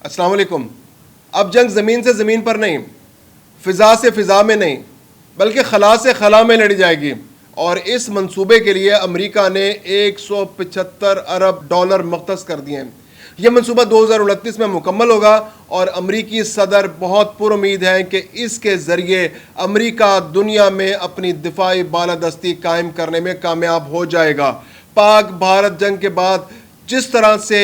السلام علیکم. اب جنگ زمین سے زمین پر نہیں, فضا سے فضا میں نہیں, بلکہ خلا سے خلا میں لڑی جائے گی. اور اس منصوبے کے لیے امریکہ نے $175 ارب مختص کر دیے ہیں. یہ منصوبہ 2029 میں مکمل ہوگا اور امریکی صدر بہت پر امید ہیں کہ اس کے ذریعے امریکہ دنیا میں اپنی دفاعی بالادستی قائم کرنے میں کامیاب ہو جائے گا. پاک بھارت جنگ کے بعد جس طرح سے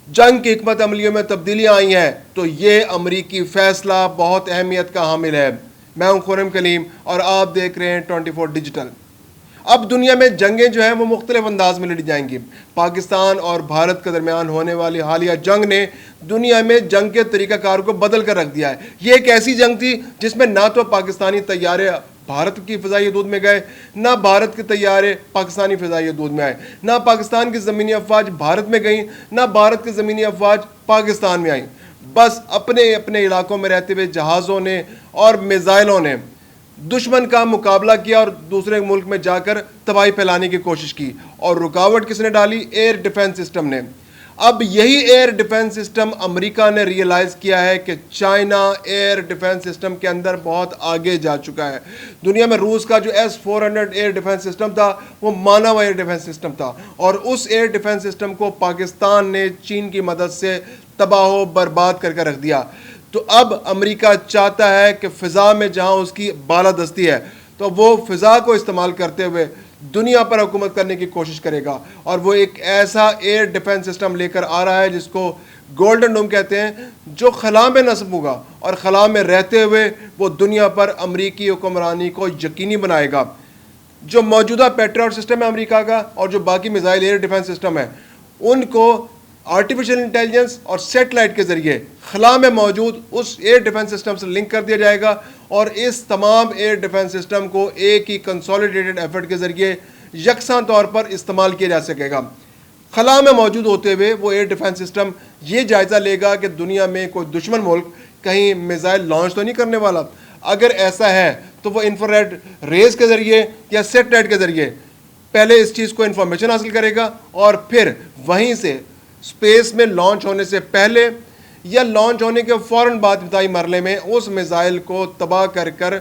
جنگ کی حکمت عملیوں میں تبدیلیاں آئی ہیں, تو یہ امریکی فیصلہ بہت اہمیت کا حامل ہے. میں ہوں خرم کلیم اور آپ دیکھ رہے ہیں 24 ڈیجیٹل. اب دنیا میں جنگیں جو ہیں وہ مختلف انداز میں لڑی جائیں گی. پاکستان اور بھارت کے درمیان ہونے والی حالیہ جنگ نے دنیا میں جنگ کے طریقہ کار کو بدل کر رکھ دیا ہے. یہ ایک ایسی جنگ تھی جس میں نہ تو پاکستانی طیارے بھارت کی فضائی حدود میں گئے, نہ بھارت کے طیارے پاکستانی فضائی حدود میں آئے, نہ پاکستان کی زمینی افواج بھارت میں گئیں, نہ بھارت کی زمینی افواج پاکستان میں آئیں. بس اپنے اپنے علاقوں میں رہتے ہوئے جہازوں نے اور میزائلوں نے دشمن کا مقابلہ کیا اور دوسرے ملک میں جا کر تباہی پھیلانے کی کوشش کی. اور رکاوٹ کس نے ڈالی؟ ایئر ڈیفنس سسٹم نے. اب یہی ایئر ڈیفنس سسٹم امریکہ نے ریئلائز کیا ہے کہ چائنا ایئر ڈیفنس سسٹم کے اندر بہت آگے جا چکا ہے. دنیا میں روس کا جو S-400 ایئر ڈیفنس سسٹم تھا وہ مانو ایئر ڈیفنس سسٹم تھا, اور اس ایئر ڈیفنس سسٹم کو پاکستان نے چین کی مدد سے تباہ و برباد کر کے رکھ دیا. تو اب امریکہ چاہتا ہے کہ فضا میں جہاں اس کی بالادستی ہے تو وہ فضا کو استعمال کرتے ہوئے دنیا پر حکومت کرنے کی کوشش کرے گا. اور وہ ایک ایسا ایئر ڈیفنس سسٹم لے کر آ رہا ہے جس کو گولڈن ڈوم کہتے ہیں, جو خلا میں نصب ہوگا اور خلا میں رہتے ہوئے وہ دنیا پر امریکی حکمرانی کو یقینی بنائے گا. جو موجودہ پیٹریوٹ سسٹم ہے امریکہ کا اور جو باقی میزائل ایئر ڈیفنس سسٹم ہے, ان کو آرٹیفیشل انٹیلیجنس اور سیٹلائٹ کے ذریعے خلا میں موجود اس ایئر ڈیفنس سسٹم سے لنک کر دیا جائے گا, اور اس تمام ایئر ڈیفنس سسٹم کو ایک ہی کنسولیڈیٹڈ ایفرٹ کے ذریعے یکساں طور پر استعمال کیا جا سکے گا. خلا میں موجود ہوتے ہوئے وہ ایئر ڈیفنس سسٹم یہ جائزہ لے گا کہ دنیا میں کوئی دشمن ملک کہیں میزائل لانچ تو نہیں کرنے والا. اگر ایسا ہے تو وہ انفراریڈ ریز کے ذریعے یا سیٹلائٹ کے ذریعے پہلے اس چیز کو انفارمیشن حاصل کرے گا, اور پھر وہیں سے اسپیس میں لانچ ہونے سے پہلے یا لانچ ہونے کے فوراً بعد ابتدائی مرحلے میں اس میزائل کو تباہ کر کر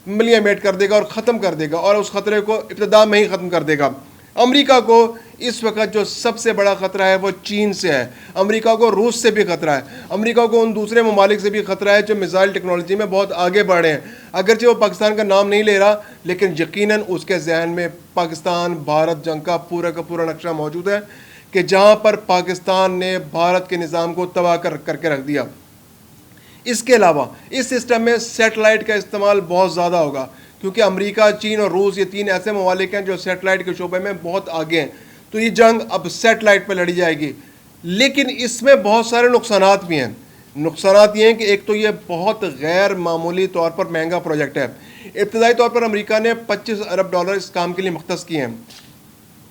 ملیمیٹ کر دے گا اور ختم کر دے گا, اور اس خطرے کو ابتدا میں ہی ختم کر دے گا. امریکہ کو اس وقت جو سب سے بڑا خطرہ ہے وہ چین سے ہے. امریکہ کو روس سے بھی خطرہ ہے. امریکہ کو ان دوسرے ممالک سے بھی خطرہ ہے جو میزائل ٹیکنالوجی میں بہت آگے بڑھ رہے ہیں. اگرچہ وہ پاکستان کا نام نہیں لے رہا, لیکن یقیناً اس کے ذہن میں پاکستان بھارت جنگ کا پورا نقشہ موجود ہے کہ جہاں پر پاکستان نے بھارت کے نظام کو تباہ کر کے رکھ دیا. اس کے علاوہ اس سسٹم میں سیٹلائٹ کا استعمال بہت زیادہ ہوگا, کیونکہ امریکہ, چین اور روس یہ تین ایسے ممالک ہیں جو سیٹلائٹ کے شعبے میں بہت آگے ہیں. تو یہ جنگ اب سیٹلائٹ پہ لڑی جائے گی, لیکن اس میں بہت سارے نقصانات بھی ہیں. نقصانات یہ ہیں کہ ایک تو یہ بہت غیر معمولی طور پر مہنگا پروجیکٹ ہے. ابتدائی طور پر امریکہ نے $25 ارب اس کام کے لیے مختص کیے ہیں.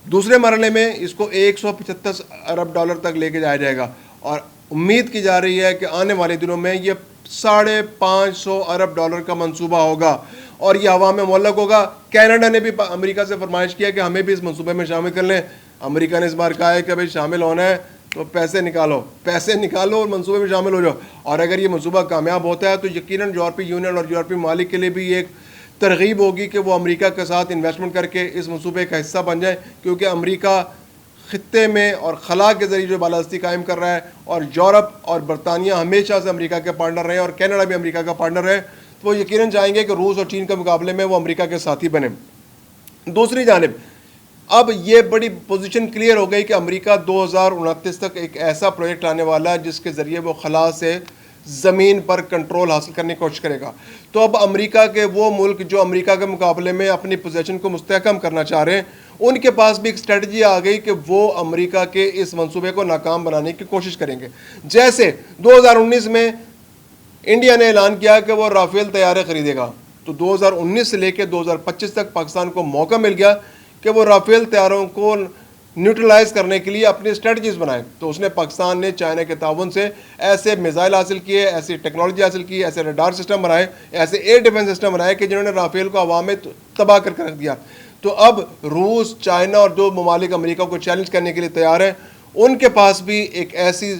دوسرے مرحلے میں اس کو $175 ارب تک لے کے جایا جائے گا, اور امید کی جا رہی ہے کہ آنے والے دنوں میں یہ $550 ارب کا منصوبہ ہوگا اور یہ عوام میں معلق ہوگا. کینیڈا نے بھی امریکہ سے فرمائش کیا کہ ہمیں بھی اس منصوبے میں شامل کر لیں. امریکہ نے اس بار کہا ہے کہ بھائی شامل ہونا ہے تو پیسے نکالو اور منصوبے میں شامل ہو جاؤ. اور اگر یہ منصوبہ کامیاب ہوتا ہے تو یقیناً یورپی یونین اور یورپی ممالک کے لیے بھی ایک ترغیب ہوگی کہ وہ امریکہ کے ساتھ انویسٹمنٹ کر کے اس منصوبے کا حصہ بن جائیں, کیونکہ امریکہ خطے میں اور خلا کے ذریعے جو بالادستی قائم کر رہا ہے, اور یورپ اور برطانیہ ہمیشہ سے امریکہ کے پارٹنر رہے اور کینیڈا بھی امریکہ کا پارٹنر ہے, تو وہ یقیناً چاہیں گے کہ روس اور چین کے مقابلے میں وہ امریکہ کے ساتھی بنے. دوسری جانب اب یہ بڑی پوزیشن کلیئر ہو گئی کہ امریکہ 2029 تک ایک ایسا پروجیکٹ لانے والا ہے جس کے ذریعے وہ خلا سے زمین پر کنٹرول حاصل کرنے کی کوشش کرے گا. تو اب امریکہ کے وہ ملک جو امریکہ کے مقابلے میں اپنی پوزیشن کو مستحکم کرنا چاہ رہے ہیں, ان کے پاس بھی ایک اسٹریٹجی آ گئی کہ وہ امریکہ کے اس منصوبے کو ناکام بنانے کی کوشش کریں گے. جیسے 2019 میں انڈیا نے اعلان کیا کہ وہ رافیل طیارے خریدے گا, تو 2019 سے لے کے 2025 تک پاکستان کو موقع مل گیا کہ وہ رافیل طیاروں کو نیوٹرلائز کرنے کے لیے اپنی اسٹریٹجیز بنائے. تو اس نے پاکستان نے چائنا کے تعاون سے ایسے میزائل حاصل کیے, ایسی ٹیکنالوجی حاصل کی, ایسے ریڈار سسٹم بنائے, ایسے ایئر ڈیفنس سسٹم بنائے کہ جنہوں نے رافیل کو عوام میں تباہ کر کے رکھ دیا. تو اب روس, چائنا اور جو ممالک امریکہ کو چیلنج کرنے کے لیے تیار ہیں, ان کے پاس بھی ایک ایسی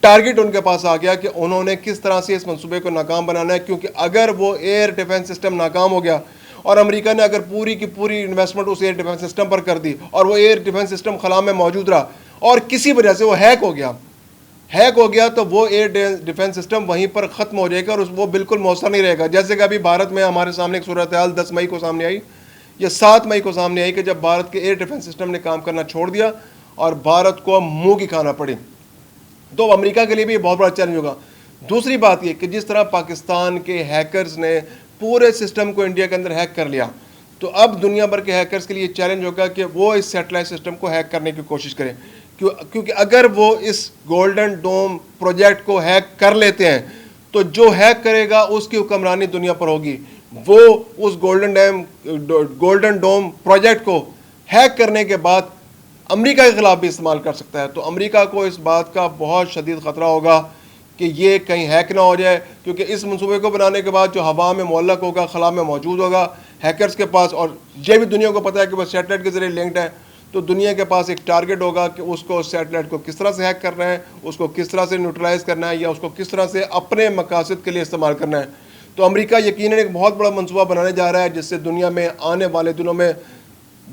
ٹارگٹ ان کے پاس آ گیا کہ انہوں نے کس طرح سے اس منصوبے کو ناکام بنانا ہے, کیونکہ اگر وہ ایئر ڈیفنس سسٹم ناکام ہو گیا اور امریکہ نے اگر پوری کی پوری انویسٹمنٹ اس ایئر ڈیفنس سسٹم پر کر دی اور وہ ایئر ڈیفنس سسٹم خلا میں موجود رہا اور کسی وجہ سے وہ ہیک ہو گیا تو وہ ایئر ڈیفنس سسٹم وہیں پر ختم ہو جائے گا اور وہ بالکل مؤثر نہیں رہے گا. جیسے کہ ابھی بھارت میں ہمارے سامنے ایک صورتحال 10 مئی کو سامنے آئی یا 7 مئی کو سامنے آئی کہ جب بھارت کے ایئر ڈیفنس سسٹم نے کام کرنا چھوڑ دیا اور بھارت کو منہ کی کھانا پڑی, تو امریکہ کے لیے بھی یہ بہت بڑا چیلنج ہوگا. دوسری بات یہ کہ جس طرح پاکستان کے ہیکرز نے پورے سسٹم کو انڈیا کے اندر ہیک کر لیا, تو اب دنیا بھر کے ہیکرز کے لیے چیلنج ہوگا کہ وہ اس سیٹلائٹ سسٹم کو ہیک کرنے کی کوشش کریں, کیونکہ اگر وہ اس گولڈن ڈوم پروجیکٹ کو ہیک کر لیتے ہیں تو جو ہیک کرے گا اس کی حکمرانی دنیا پر ہوگی. وہ اس گولڈن ڈوم پروجیکٹ کو ہیک کرنے کے بعد امریکہ کے خلاف بھی استعمال کر سکتا ہے. تو امریکہ کو اس بات کا بہت شدید خطرہ ہوگا کہ یہ کہیں ہیک نہ ہو جائے, کیونکہ اس منصوبے کو بنانے کے بعد جو ہوا میں معلق ہوگا, خلا میں موجود ہوگا ہیکرز کے پاس, اور یہ بھی دنیا کو پتہ ہے کہ وہ سیٹلائٹ کے ذریعے لنکڈ ہے, تو دنیا کے پاس ایک ٹارگٹ ہوگا کہ اس کو سیٹلائٹ کو کس طرح سے ہیک کرنا ہے, اس کو کس طرح سے نیوٹرلائز کرنا ہے, یا اس کو کس طرح سے اپنے مقاصد کے لیے استعمال کرنا ہے. تو امریکہ یقیناً ایک بہت بڑا منصوبہ بنانے جا رہا ہے جس سے دنیا میں آنے والے دنوں میں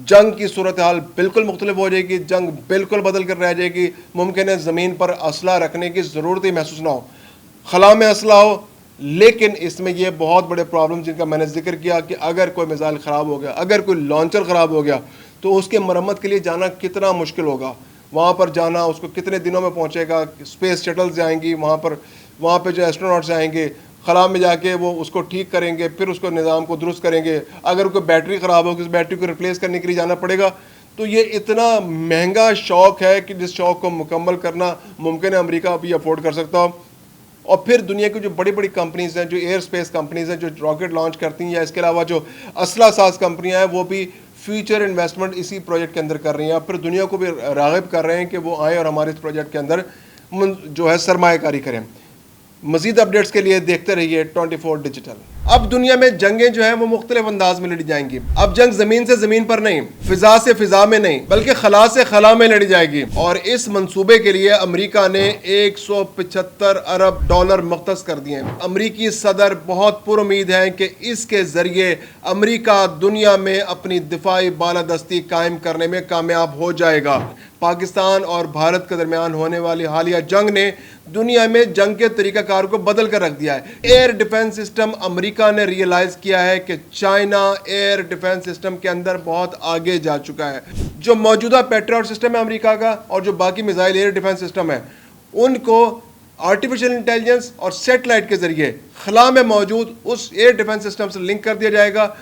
جنگ کی صورتحال بالکل مختلف ہو جائے گی, جنگ بالکل بدل کر رہ جائے گی. ممکن ہے زمین پر اسلحہ رکھنے کی ضرورت ہی محسوس نہ ہو, خلا میں اسلحہ ہو, لیکن اس میں یہ بہت بڑے پرابلم جن کا میں نے ذکر کیا کہ اگر کوئی میزائل خراب ہو گیا, اگر کوئی لانچر خراب ہو گیا, تو اس کے مرمت کے لیے جانا کتنا مشکل ہوگا. وہاں پر جانا اس کو کتنے دنوں میں پہنچے گا, اسپیس شٹلز جائیں گی وہاں پہ جو ایسٹروناٹس آئیں گے, خلا میں جا کے وہ اس کو ٹھیک کریں گے, پھر اس کو نظام کو درست کریں گے. اگر کوئی بیٹری خراب ہوگی اس بیٹری کو ریپلیس کرنے کے لیے جانا پڑے گا. تو یہ اتنا مہنگا شوق ہے کہ جس شوق کو مکمل کرنا ممکن ہے امریکہ ابھی افورڈ کر سکتا ہو. اور پھر دنیا کی جو بڑی بڑی کمپنیز ہیں, جو ایئر اسپیس کمپنیز ہیں, جو راکٹ لانچ کرتی ہیں, یا اس کے علاوہ جو اسلحہ ساز کمپنیاں ہیں, وہ بھی فیوچر انویسٹمنٹ اسی پروجیکٹ کے اندر کر رہی ہیں. اور پھر دنیا کو بھی راغب کر رہے ہیں کہ وہ آئیں اور ہمارے اس پروجیکٹ کے اندر جو ہے سرمایہ کاری کریں. مزید اپڈیٹس کے لیے دیکھتے رہیے 24 ڈیجیٹل. اب دنیا میں جنگیں جو ہیں وہ مختلف انداز میں لڑی جائیں گی. اب جنگ زمین سے زمین پر نہیں, فضا سے فضا میں نہیں, بلکہ خلا سے خلا میں لڑی جائے گی. اور اس منصوبے کے لیے امریکہ نے $175 ارب مختص کر دیے ہیں. امریکی صدر بہت پر امید ہیں کہ اس کے ذریعے امریکہ دنیا میں اپنی دفاعی بالادستی قائم کرنے میں کامیاب ہو جائے گا. پاکستان اور بھارت کے درمیان ہونے والی حالیہ جنگ نے دنیا میں جنگ کے طریقہ کار کو بدل کر رکھ دیا ہے. ایئر ڈیفنس سسٹم امریکہ نے ریئلائز کیا ہے کہ چائنا ایئر ڈیفنس سسٹم کے اندر بہت آگے جا چکا ہے. جو موجودہ پیٹریوٹ سسٹم ہے امریکہ کا اور جو باقی میزائل ایئر ڈیفنس سسٹم ہے, ان کو آرٹیفیشل انٹیلیجنس اور سیٹلائٹ کے ذریعے خلا میں موجود اس ایئر ڈیفنس سسٹم سے لنک کر دیا جائے گا,